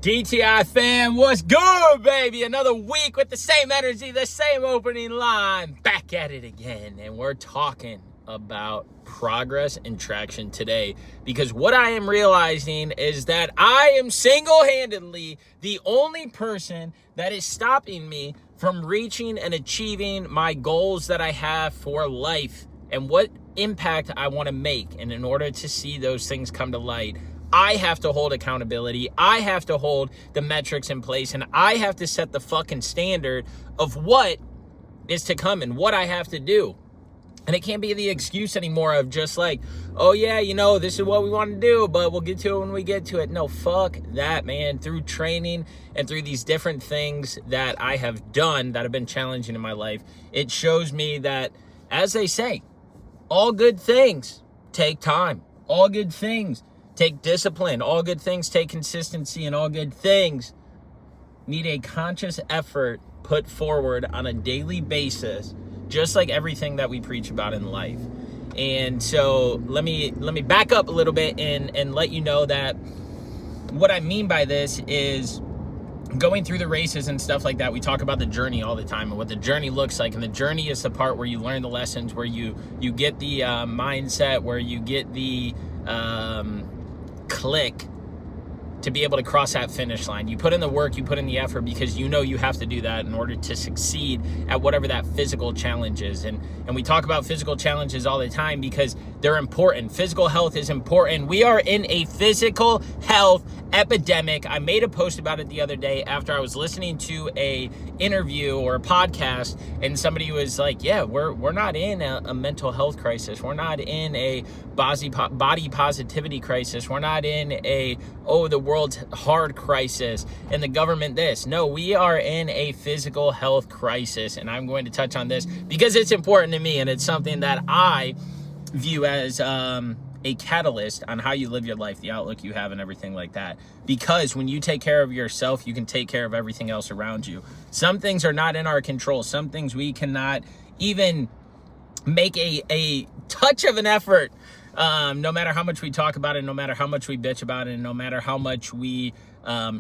DTI fam, what's good, baby? Another week with the same energy, the same opening line. Back at it again, and we're talking about progress and traction today, because what I am realizing is that I am single-handedly the only person that is stopping me from reaching and achieving my goals that I have for life and what impact I want to make. And in order to see those things come to light, I have to hold accountability. I have to hold the metrics in place, and I have to set the fucking standard of what is to come and what I have to do. And it can't be the excuse anymore of just like, oh yeah, this is what we want to do, but we'll get to it when we get to it. No, fuck that, man. Through training and through these different things that I have done that have been challenging in my life, it shows me that, as they say, all good things take time. All good things take discipline. All good things take consistency, and all good things need a conscious effort put forward on a daily basis, just like everything that we preach about in life. And so let me back up a little bit and let you know that what I mean by this is going through the races and stuff like that. We talk about the journey all the time and what the journey looks like. And the journey is the part where you learn the lessons, where you get the mindset, where you get the click to be able to cross that finish line. You put in the work, you put in the effort, because you know you have to do that in order to succeed at whatever that physical challenge is. And we talk about physical challenges all the time because they're important. Physical health is important. We are in a physical health epidemic. I made a post about it the other day after I was listening to a interview or a podcast, and somebody was like, yeah, we're not in a mental health crisis. We're not in a body positivity crisis. We're not in the world's hard crisis and the government this. No, we are in a physical health crisis, and I'm going to touch on this because it's important to me, and it's something that I view as a catalyst on how you live your life, the outlook you have, and everything like that. Because when you take care of yourself, you can take care of everything else around you. Some things are not in our control. Some things we cannot even make a touch of an effort, no matter how much we talk about it, no matter how much we bitch about it, and no matter how much we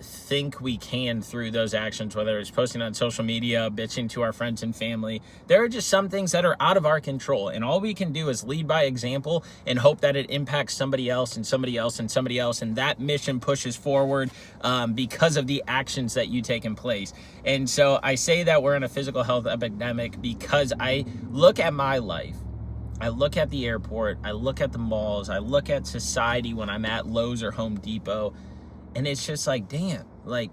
think we can through those actions, whether it's posting on social media, bitching to our friends and family. There are just some things that are out of our control, and all we can do is lead by example and hope that it impacts somebody else and somebody else and somebody else, and that mission pushes forward because of the actions that you take in place. And so I say that we're in a physical health epidemic because I look at my life, I look at the airport, I look at the malls, I look at society when I'm at Lowe's or Home Depot, and it's just like, damn, like,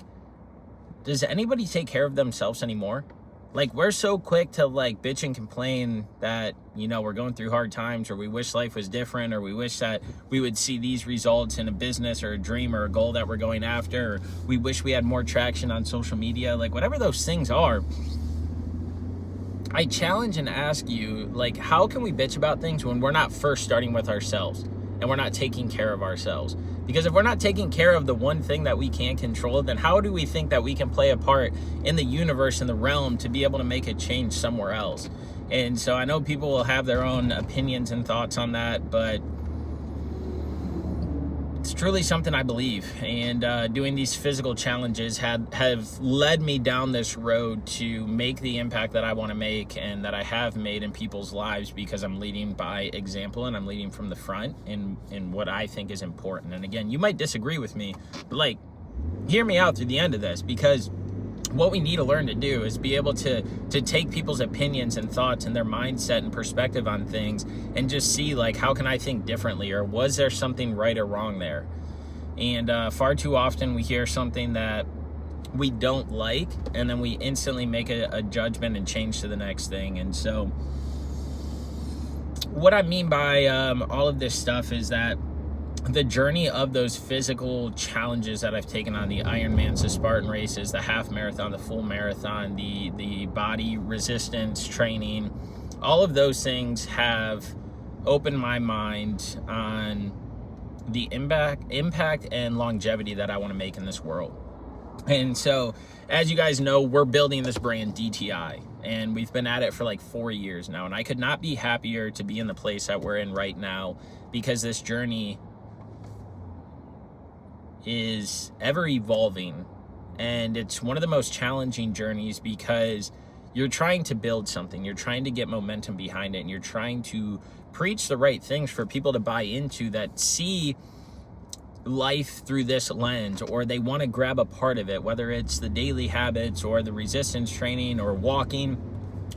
does anybody take care of themselves anymore? Like, we're so quick to like bitch and complain that, we're going through hard times, or we wish life was different, or we wish that we would see these results in a business or a dream or a goal that we're going after, or we wish we had more traction on social media. Like, whatever those things are, I challenge and ask you, like, how can we bitch about things when we're not first starting with ourselves and we're not taking care of ourselves? Because if we're not taking care of the one thing that we can't control, then how do we think that we can play a part in the universe and the realm to be able to make a change somewhere else? And so I know people will have their own opinions and thoughts on that, but it's truly something I believe. And doing these physical challenges have led me down this road to make the impact that I want to make and that I have made in people's lives, because I'm leading by example and I'm leading from the front in what I think is important. And again, you might disagree with me, but like, hear me out through the end of this, because what we need to learn to do is be able to take people's opinions and thoughts and their mindset and perspective on things and just see, like, how can I think differently, or was there something right or wrong there? And far too often we hear something that we don't like, and then we instantly make a judgment and change to the next thing. And so what I mean by all of this stuff is that the journey of those physical challenges that I've taken on, the Ironmans, the Spartan races, the half marathon, the full marathon, the body resistance training, all of those things have opened my mind on the impact and longevity that I want to make in this world. And so, as you guys know, we're building this brand, DTI, and we've been at it for like 4 years now, and I could not be happier to be in the place that we're in right now, because this journey is ever evolving, and it's one of the most challenging journeys because you're trying to build something, you're trying to get momentum behind it, and you're trying to preach the right things for people to buy into that see life through this lens, or they want to grab a part of it, whether it's the daily habits or the resistance training or walking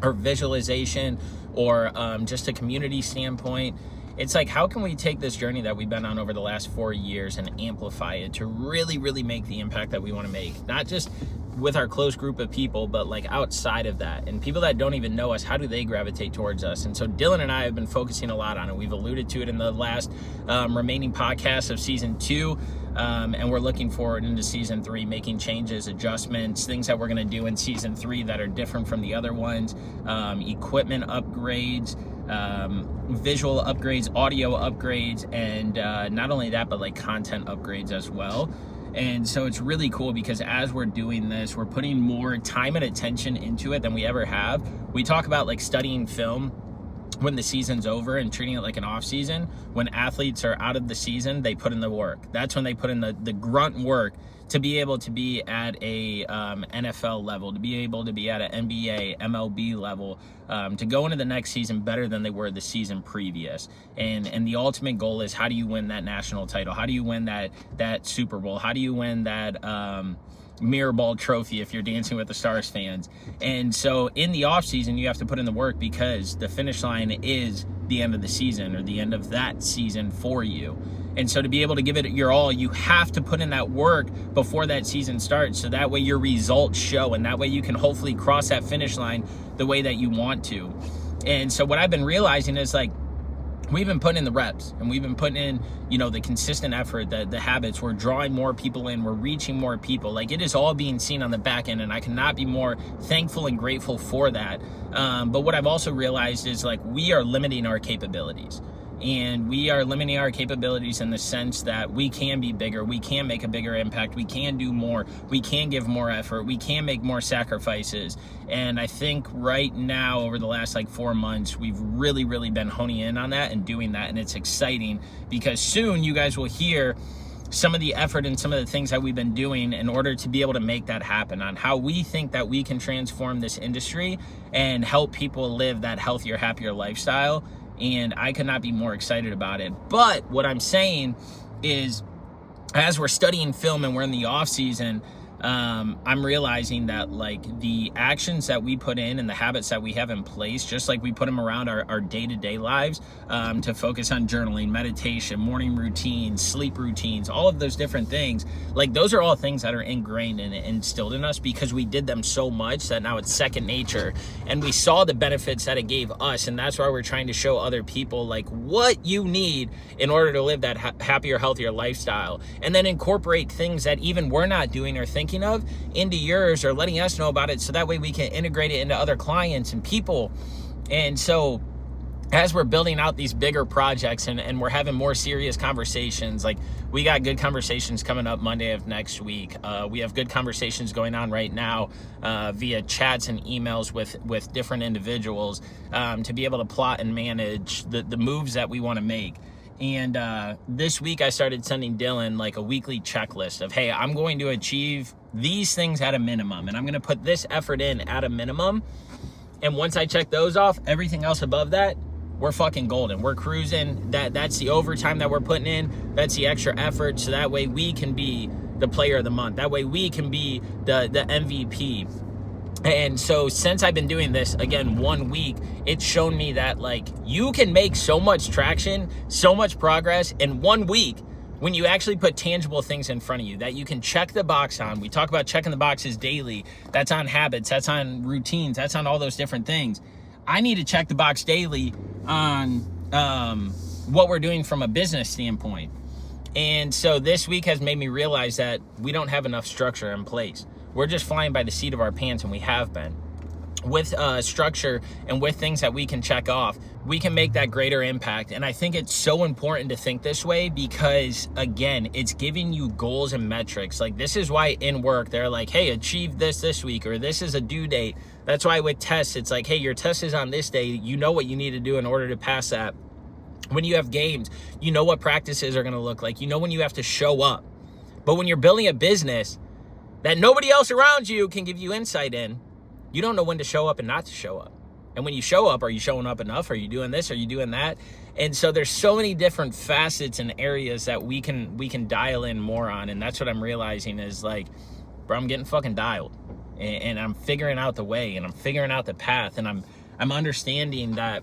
or visualization or just a community standpoint. It's like, how can we take this journey that we've been on over the last 4 years and amplify it to really, really make the impact that we want to make, not just with our close group of people, but like outside of that, and people that don't even know us, how do they gravitate towards us? And so Dylan and I have been focusing a lot on it. We've alluded to it in the last remaining podcast of season 2, and we're looking forward into season 3, making changes, adjustments, things that we're going to do in season 3 that are different from the other ones, equipment upgrades, visual upgrades, audio upgrades, and not only that, but like content upgrades as well. And so it's really cool because as we're doing this, we're putting more time and attention into it than we ever have. We talk about like studying film when the season's over and treating it like an off season. When athletes are out of the season, they put in the work. That's when they put in the grunt work to be able to be at a NFL level, to be able to be at an NBA, MLB level, to go into the next season better than they were the season previous. And the ultimate goal is, how do you win that national title? How do you win that Super Bowl? How do you win that Mirror Ball trophy if you're Dancing with the Stars fans? And so in the off season, you have to put in the work because the finish line is the end of the season, or the end of that season for you. And so to be able to give it your all, you have to put in that work before that season starts, so that way your results show, and that way you can hopefully cross that finish line the way that you want to. And so what I've been realizing is, like, we've been putting in the reps, and we've been putting in, the consistent effort, the habits. We're drawing more people in, we're reaching more people. Like, it is all being seen on the back end, and I cannot be more thankful and grateful for that. But what I've also realized is, like, we are limiting our capabilities. And we are limiting our capabilities in the sense that we can be bigger, we can make a bigger impact, we can do more, we can give more effort, we can make more sacrifices. And I think right now, over the last 4 months, we've really, really been honing in on that and doing that. And it's exciting because soon you guys will hear some of the effort and some of the things that we've been doing in order to be able to make that happen, on how we think that we can transform this industry and help people live that healthier, happier lifestyle. And I could not be more excited about it. But what I'm saying is, as we're studying film and we're in the off season, I'm realizing that the actions that we put in and the habits that we have in place, just like we put them around our day-to-day lives, to focus on journaling, meditation, morning routines, sleep routines, all of those different things, those are all things that are ingrained and instilled in us because we did them so much that now it's second nature, and we saw the benefits that it gave us. And that's why we're trying to show other people what you need in order to live that happier, healthier lifestyle, and then incorporate things that even we're not doing or thinking of into yours, or letting us know about it, so that way we can integrate it into other clients and people. And so as we're building out these bigger projects and we're having more serious conversations, we got good conversations coming up Monday of next week. We have good conversations going on right now via chats and emails with different individuals to be able to plot and manage the moves that we want to make. And this week I started sending Dylan a weekly checklist of, hey, I'm going to achieve these things at a minimum, and I'm going to put this effort in at a minimum. And once I check those off, everything else above that, we're fucking golden. We're cruising. That's the overtime that we're putting in. That's the extra effort. So that way we can be the player of the month. That way we can be the MVP. And so since I've been doing this, again, 1 week, it's shown me that you can make so much traction, so much progress in 1 week when you actually put tangible things in front of you that you can check the box on. We talk about checking the boxes daily. That's on habits. That's on routines. That's on all those different things. I need to check the box daily on what we're doing from a business standpoint. And so this week has made me realize that we don't have enough structure in place. We're just flying by the seat of our pants, and we have been. With structure and with things that we can check off, we can make that greater impact. And I think it's so important to think this way because, again, it's giving you goals and metrics. This is why in work, they're like, hey, achieve this week, or this is a due date. That's why with tests, it's like, hey, your test is on this day. You know what you need to do in order to pass that. When you have games, you know what practices are going to look like. You know when you have to show up. But when you're building a business that nobody else around you can give you insight in, you don't know when to show up and not to show up. And when you show up, are you showing up enough? Are you doing this? Are you doing that? And so there's so many different facets and areas that we can dial in more on. And that's what I'm realizing is like, bro, I'm getting fucking dialed. And I'm figuring out the way, and I'm figuring out the path, and I'm understanding that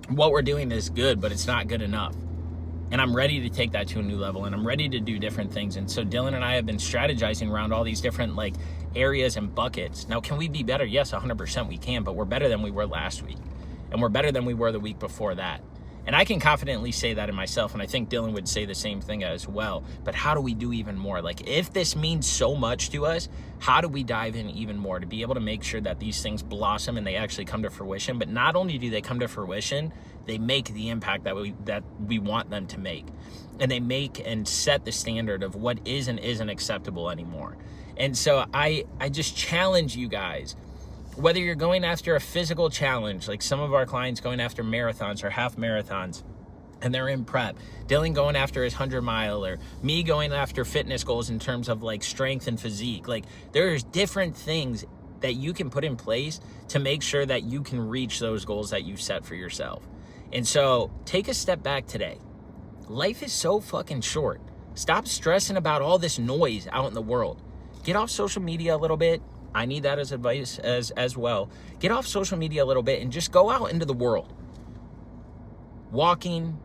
what we're doing is good, but it's not good enough. And I'm ready to take that to a new level, and I'm ready to do different things. And so Dylan and I have been strategizing around all these different like areas and buckets. Now, can we be better? Yes, 100% we can, but we're better than we were last week. And we're better than we were the week before that. And I can confidently say that in myself, and I think Dylan would say the same thing as well. But how do we do even more? Like, if this means so much to us, how do we dive in even more to be able to make sure that these things blossom and they actually come to fruition? But not only do they come to fruition, they make the impact that we want them to make. And they make and set the standard of what is and isn't acceptable anymore. And so I just challenge you guys, whether you're going after a physical challenge, like some of our clients going after marathons or half marathons, and they're in prep, Dylan going after his 100-mile, or me going after fitness goals in terms of like strength and physique. Like, there's different things that you can put in place to make sure that you can reach those goals that you've set for yourself. And so take a step back today. Life is so fucking short. Stop stressing about all this noise out in the world. Get off social media a little bit. I need that as advice as well. Get off social media a little bit and just go out into the world. Walking,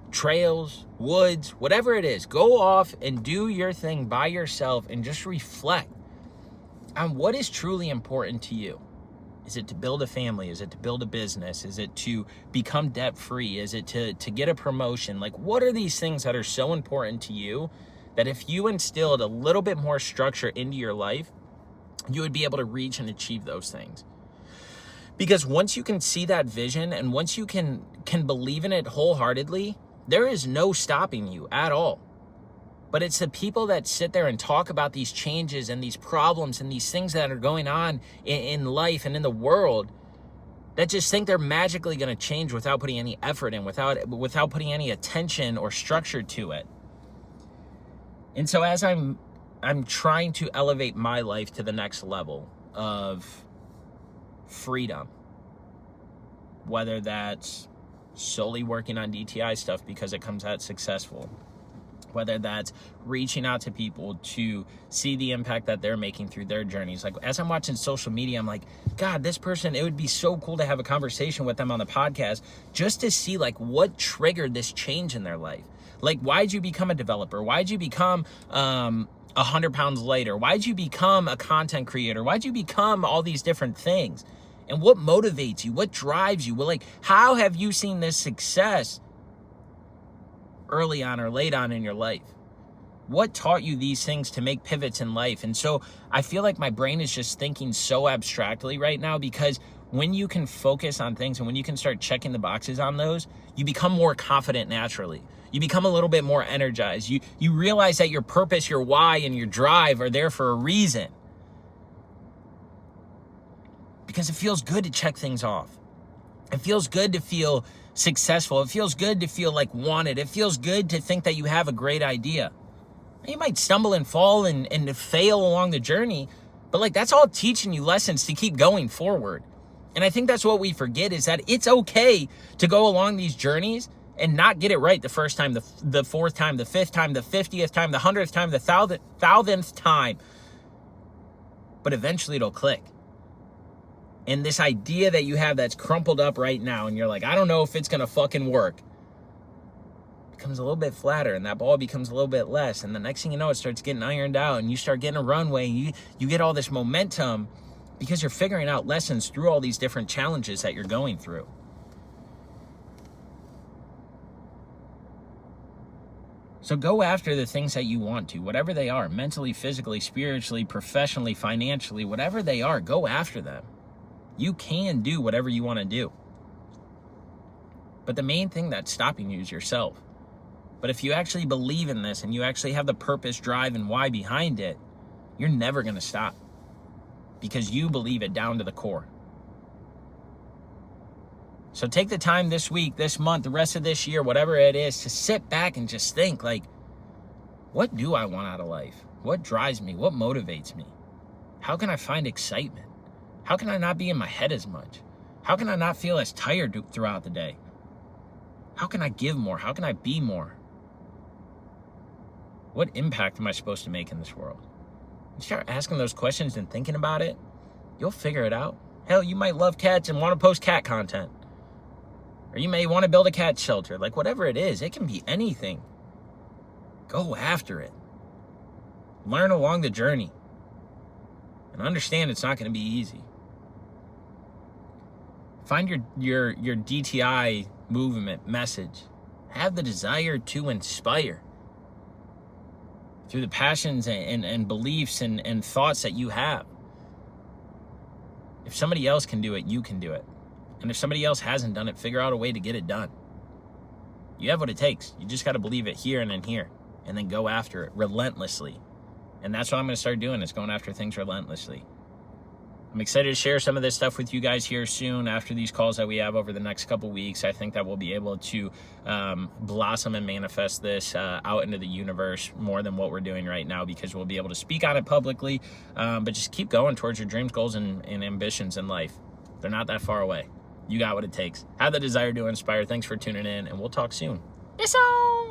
trails, woods, whatever it is, go off and do your thing by yourself and just reflect on what is truly important to you. Is it to build a family? Is it to build a business? Is it to become debt-free? Is it to get a promotion? Like, what are these things that are so important to you that if you instilled a little bit more structure into your life, you would be able to reach and achieve those things? Because once you can see that vision, and once you can believe in it wholeheartedly, there is no stopping you at all. But it's the people that sit there and talk about these changes and these problems and these things that are going on in life and in the world that just think they're magically going to change without putting any effort in, without putting any attention or structure to it. And so as I'm trying to elevate my life to the next level of freedom, whether that's solely working on DTI stuff because it comes out successful, whether that's reaching out to people to see the impact that they're making through their journeys. Like, as I'm watching social media, I'm like, God, this person, it would be so cool to have a conversation with them on the podcast just to see like what triggered this change in their life. Like, why'd you become a developer? Why'd you become 100 pounds lighter? Why'd you become a content creator? Why'd you become all these different things? And what motivates you? What drives you? Well, like, how have you seen this success early on or late on in your life? What taught you these things to make pivots in life? And so I feel like my brain is just thinking so abstractly right now, because when you can focus on things and when you can start checking the boxes on those, you become more confident naturally. You become a little bit more energized. You realize that your purpose, your why, and your drive are there for a reason. Because it feels good to check things off. It feels good to feel successful. It feels good to feel like wanted. It feels good to think that you have a great idea. You might stumble and fall and fail along the journey, but like, that's all teaching you lessons to keep going forward. And I think that's what we forget, is that it's okay to go along these journeys and not get it right the first time, the fourth time, the fifth time, the 50th time, the 100th time, the thousandth time. But eventually it'll click. And this idea that you have that's crumpled up right now, and you're like, I don't know if it's going to fucking work, becomes a little bit flatter, and that ball becomes a little bit less. And the next thing you know, it starts getting ironed out, and you start getting a runway, and you get all this momentum because you're figuring out lessons through all these different challenges that you're going through. So go after the things that you want to, whatever they are, mentally, physically, spiritually, professionally, financially, whatever they are, go after them. You can do whatever you want to do. But the main thing that's stopping you is yourself. But if you actually believe in this and you actually have the purpose, drive, and why behind it, you're never going to stop, because you believe it down to the core. So take the time this week, this month, the rest of this year, whatever it is, to sit back and just think, like, What do I want out of life? What drives me? What motivates me? How can I find excitement? How can I not be in my head as much? How can I not feel as tired throughout the day? How can I give more? How can I be more? What impact am I supposed to make in this world? You start asking those questions and thinking about it, you'll figure it out. Hell, you might love cats and want to post cat content. Or you may want to build a cat shelter. Like, whatever it is, it can be anything. Go after it. Learn along the journey. And understand it's not going to be easy. Find your DTI movement message. Have the desire to inspire through the passions and beliefs and thoughts that you have. If somebody else can do it, you can do it. And if somebody else hasn't done it, figure out a way to get it done. You have what it takes. You just got to believe it here and in here, and then go after it relentlessly. And that's what I'm going to start doing, is going after things relentlessly. I'm excited to share some of this stuff with you guys here soon after these calls that we have over the next couple weeks. I think that we'll be able to blossom and manifest this out into the universe more than what we're doing right now, because we'll be able to speak on it publicly, but just keep going towards your dreams, goals, and ambitions in life. They're not that far away. You got what it takes. Have the desire to inspire. Thanks for tuning in, and we'll talk soon. Peace out.